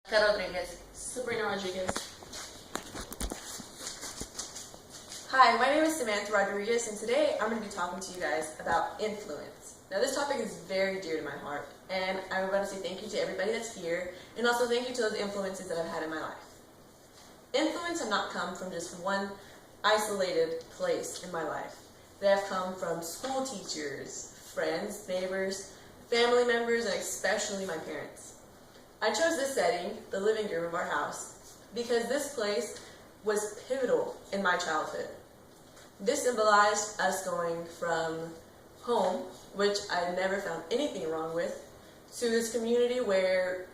Sabrina Rodriguez. Hi, my name is Samantha Rodriguez, and today I'm going to be talking to you guys about influence. Now, this topic is very dear to my heart, and I'm about to say thank you to everybody that's here, and also thank you to those influences that I've had in my life. Influence have not come from just one isolated place in my life. They have come from school teachers, friends, neighbors, family members, and especially my parents. I chose this setting, the living room of our house, because this place was pivotal in my childhood. This symbolized us going from home, which I never found anything wrong with, to this community where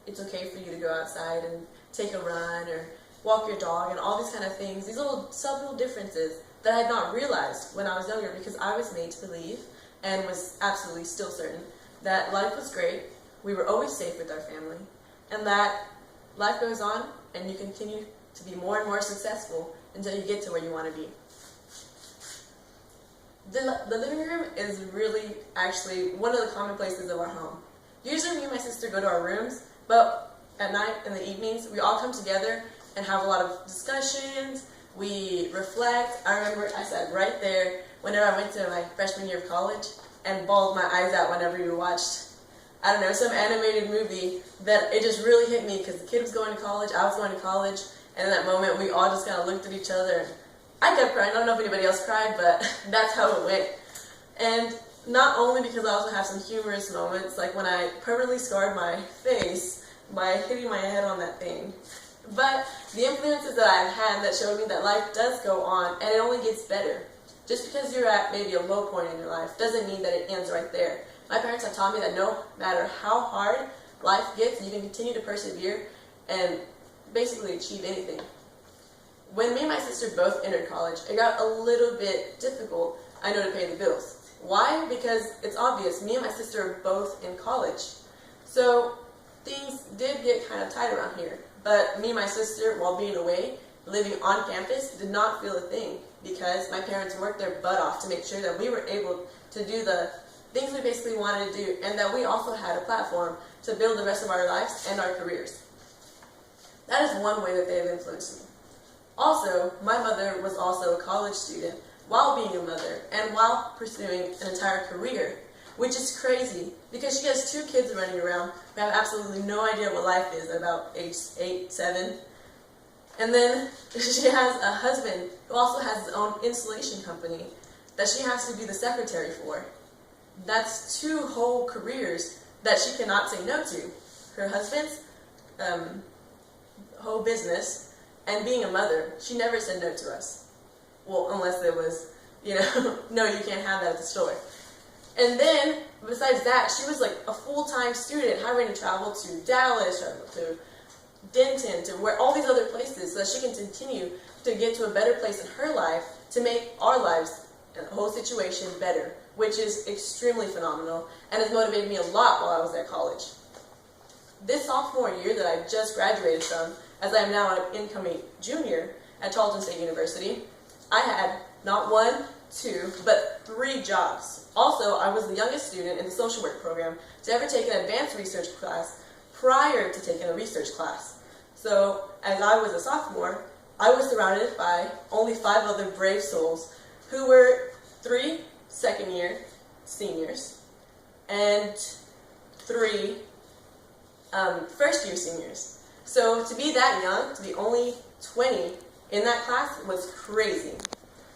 it's okay for you to go outside and take a run or walk your dog and all these kind of things, these little subtle differences that I had not realized when I was younger, because I was made to believe and was absolutely still certain that life was great, we were always safe with our family, and that life goes on and you continue to be more and more successful until you get to where you want to be. The living room is really actually one of the common places of our home. Usually me and my sister go to our rooms, but at night in the evenings we all come together and have a lot of discussions, we reflect. I remember I sat right there whenever I went to my freshman year of college and bawled my eyes out whenever we watched, I don't know, some animated movie that it just really hit me because the kid was going to college, I was going to college, and in that moment we all just kind of looked at each other and I kept crying. I don't know if anybody else cried, but that's how it went. And not only because I also have some humorous moments, like when I permanently scarred my face by hitting my head on that thing, but the influences that I've had that showed me that life does go on and it only gets better. Just because you're at maybe a low point in your life doesn't mean that it ends right there. My parents have taught me that no matter how hard life gets, you can continue to persevere and basically achieve anything. When me and my sister both entered college, it got a little bit difficult, I know, to pay the bills. Why? Because it's obvious, me and my sister are both in college. So things did get kind of tight around here. But me and my sister, while being away, living on campus, did not feel a thing because my parents worked their butt off to make sure that we were able to do the things we basically wanted to do, and that we also had a platform to build the rest of our lives and our careers. That is one way that they have influenced me. Also, my mother was also a college student while being a mother and while pursuing an entire career, which is crazy because she has 2 kids running around who have absolutely no idea what life is at about age 8, 7. And then she has a husband who also has his own installation company that she has to be the secretary for. That's 2 whole careers that she cannot say no to. Her husband's whole business and being a mother. She never said no to us. Well, unless there was, no, you can't have that at the store. And then, besides that, she was like a full-time student having to travel to Dallas, travel to Denton, to where all these other places so that she can continue to get to a better place in her life to make our lives and the whole situation better, which is extremely phenomenal and has motivated me a lot while I was at college. This sophomore year that I just graduated from, as I am now an incoming junior at Charleston State University, I had not 1, 2, but 3 jobs. Also, I was the youngest student in the social work program to ever take an advanced research class prior to taking a research class. So, as I was a sophomore, I was surrounded by only 5 other brave souls who were 3 second-year seniors and 3 first-year seniors. So to be that young, to be only 20 in that class was crazy.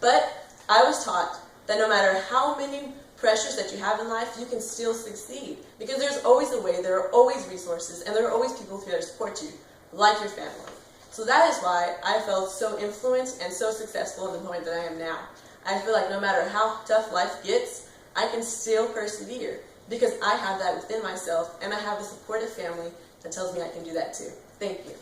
But I was taught that no matter how many pressures that you have in life, you can still succeed. Because there's always a way, there are always resources, and there are always people here to support you, like your family. So that is why I felt so influenced and so successful at the point that I am now. I feel like no matter how tough life gets, I can still persevere because I have that within myself and I have a supportive family that tells me I can do that too. Thank you.